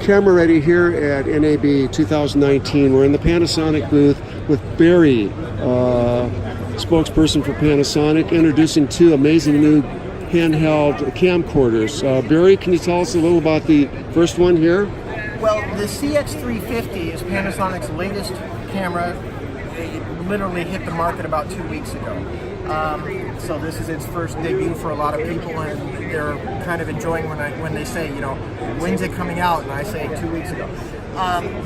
camera ready here at NAB 2019. We're in the Panasonic booth with Barry, spokesperson for Panasonic, introducing two amazing new handheld camcorders. Barry, can you tell us a little about the first one here? Well, the CX350 is Panasonic's latest camera. It literally hit the market about 2 weeks ago. So this is its first debut for a lot of people, and they're kind of enjoying when they say, you know, when's it coming out? And I say 2 weeks ago.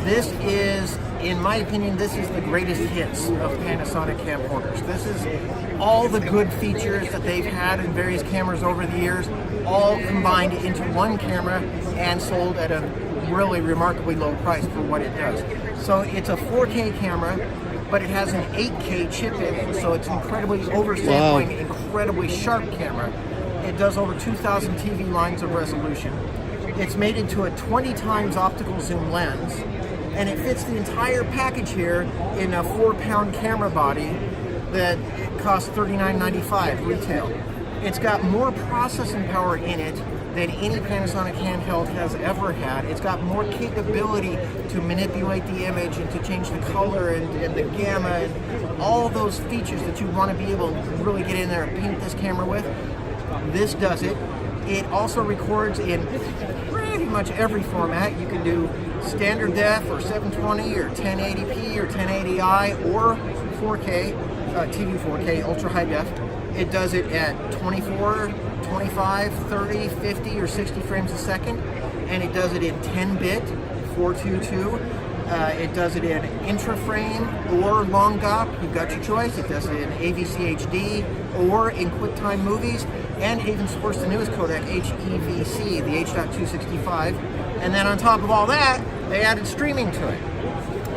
This is, in my opinion, this is the greatest hits of Panasonic camcorders. This is all the good features that they've had in various cameras over the years, all combined into one camera and sold at a really remarkably low price for what it does. So it's a 4K camera, but it has an 8K chip in it, so it's incredibly oversampling, incredibly sharp camera. It does over 2,000 TV lines of resolution. It's made into a 20 times optical zoom lens, and it fits the entire package here in a 4-pound camera body that costs $39.95 retail. It's got more processing power in it than any Panasonic handheld has ever had. It's got more capability to manipulate the image and to change the color and the gamma and all those features that you want to be able to really get in there and paint this camera with. This does it. It also records in pretty much every format. You can do standard def or 720 or 1080p or 1080i or 4K, TV 4K, ultra high def. It does it at 24, 25, 30, 50, or 60 frames a second, and it does it in 10-bit, 422. It does it in intra-frame or long GOP. You've got your choice. It does it in AVC HD or in QuickTime movies, and it even supports the newest codec, HEVC, the H.265. And then on top of all that, they added streaming to it.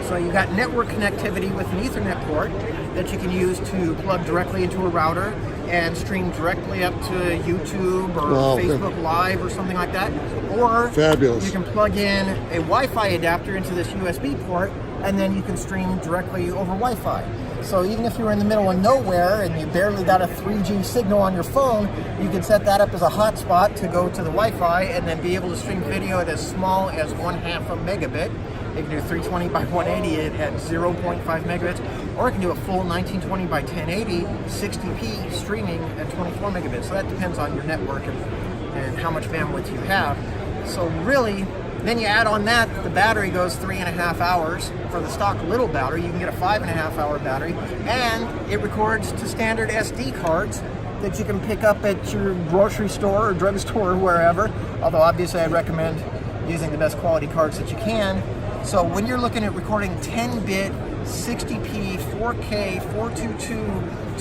So you got network connectivity with an Ethernet port that you can use to plug directly into a router and stream directly up to YouTube or Facebook Live or something like that. Or fabulous. You can plug in a Wi-Fi adapter into this USB port, and then you can stream directly over Wi-Fi. So even if you're in the middle of nowhere and you barely got a 3G signal on your phone, you can set that up as a hotspot to go to the Wi-Fi and then be able to stream video at as small as 1/2 a megabit. It can do 320 by 180 at 0.5 megabits, or it can do a full 1920 by 1080 60p streaming at 24 megabits. So that depends on your network and how much bandwidth you have. So really, then you add on that, the battery goes 3.5 hours. For the stock little battery, you can get a 5.5 hour battery, and it records to standard SD cards that you can pick up at your grocery store or drugstore or wherever. Although obviously I recommend using the best quality cards that you can. So when you're looking at recording 10-bit, 60p, 4K, 422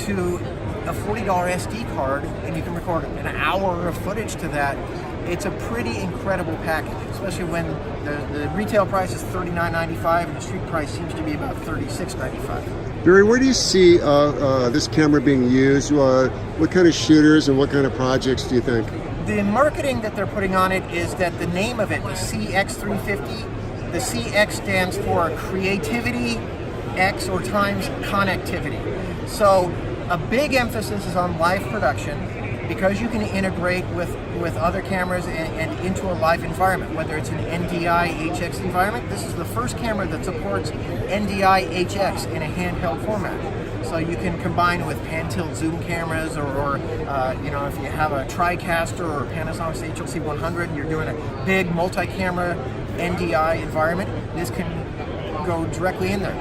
to a $40 SD card, and you can record an hour of footage to that, it's a pretty incredible package, especially when the retail price is $39.95 and the street price seems to be about $36.95. Barry, where do you see this camera being used? What kind of shooters and what kind of projects do you think? The marketing that they're putting on it is that the name of it, the CX350, the CX stands for creativity, X or times connectivity. So a big emphasis is on live production, because you can integrate with other cameras and into a live environment, whether it's an NDI HX environment. This is the first camera that supports NDI HX in a handheld format. So you can combine with pan-tilt zoom cameras, or you know, if you have a TriCaster or Panasonic's HLC100 and you're doing a big multi-camera NDI environment, this can go directly in there.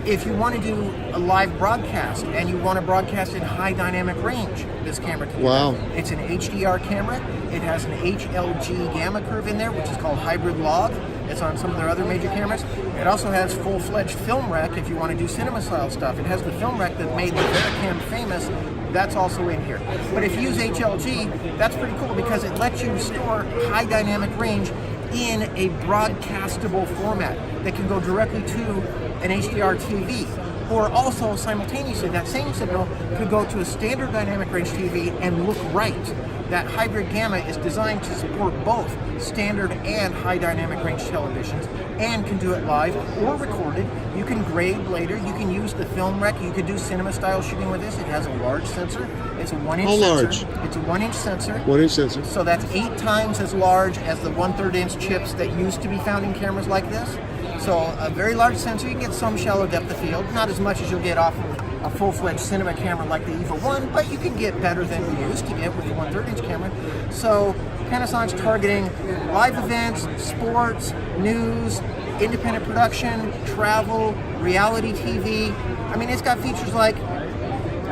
If you want to do a live broadcast and you want to broadcast in high dynamic range, this camera can do that. It's an HDR camera. It has an HLG gamma curve in there, which is called hybrid log. It's on some of their other major cameras. It also has full-fledged film rec if you want to do cinema style stuff. It has the film rec that made the Vericam famous. That's also in here. But if you use HLG, that's pretty cool because it lets you store high dynamic range in a broadcastable format that can go directly to an HDR TV. Or also simultaneously, that same signal could go to a standard dynamic range TV and look right. that hybrid gamma is designed to support both standard and high dynamic range televisions, and can do it live or recorded. You can grade later. You can use the film rec. You could do cinema style shooting with this. It has a large sensor. It's a 1-inch How large? sensor. It's a 1-inch sensor. 1-inch sensor. So that's 8 times as large as the 1/3 inch chips that used to be found in cameras like this. So a very large sensor. You can get some shallow depth of field, not as much as you'll get off of a full-fledged cinema camera like the EVA 1, but you can get better than you used to get with the 1/3 inch camera. So Panasonic's targeting live events, sports, news, independent production, travel, reality TV. I mean, it's got features like,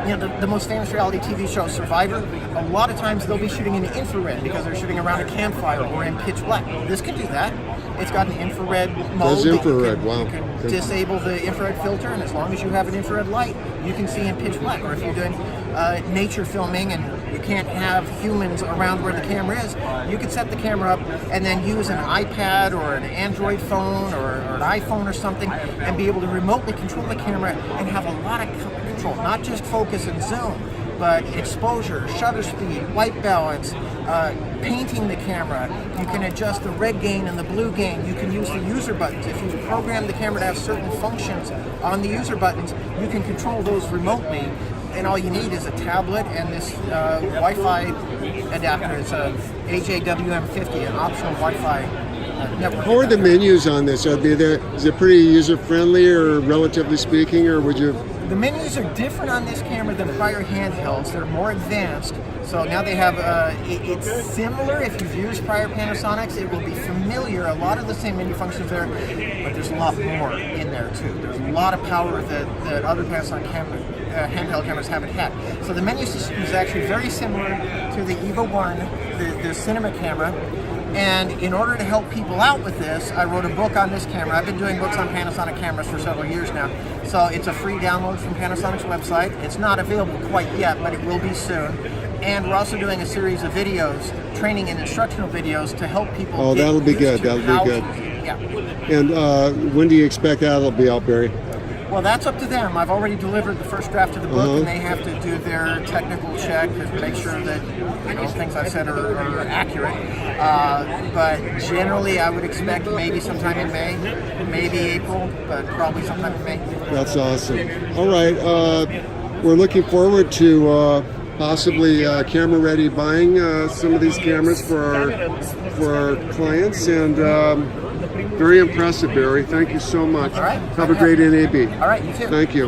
you know, the most famous reality TV show, Survivor. A lot of times they'll be shooting in infrared because they're shooting around a campfire or in pitch black. This can do that. It's got an infrared mode. There's infrared, wow. You can disable the infrared filter, and as long as you have an infrared light, you can see in pitch black. Or if you're doing nature filming and you can't have humans around where the camera is, you can set the camera up and then use an iPad or an Android phone or an iPhone or something and be able to remotely control the camera and have a lot of control, not just focus and zoom, but exposure, shutter speed, white balance, painting the camera. You can adjust the red gain and the blue gain. You can use the user buttons. If you've programmed the camera to have certain functions on the user buttons, you can control those remotely. And all you need is a tablet and this Wi-Fi adapter. It's a AJWM50, an optional Wi-Fi network. How are the menus on this? Are they there? Is it pretty user friendly, or relatively speaking, or would you? The menus are different on this camera than prior handhelds. They're more advanced. So now they have, it's similar. If you've used prior Panasonics, it will be familiar. A lot of the same menu functions there, but there's a lot more in there too. There's a lot of power that other Panasonic handheld cameras haven't had. So the menu system is actually very similar to the EVA 1, the cinema camera. And in order to help people out with this, I wrote a book on this camera. I've been doing books on Panasonic cameras for several years now. So it's a free download from Panasonic's website. It's not available quite yet, but it will be soon. And we're also doing a series of videos, training and instructional videos to help people. Oh, that'll be good. That'll be good. Yeah. And when do you expect that'll be out, Barry? Well, that's up to them. I've already delivered the first draft of the book, and they have to do their technical check to make sure that things I've said are accurate. But generally, I would expect maybe sometime in May, maybe April, but probably sometime in May. That's awesome. All right, we're looking forward to possibly camera-ready buying some of these cameras for our clients, and very impressive, Barry. Thank you so much. All right. Have a great NAB. All right, you too. Thank you.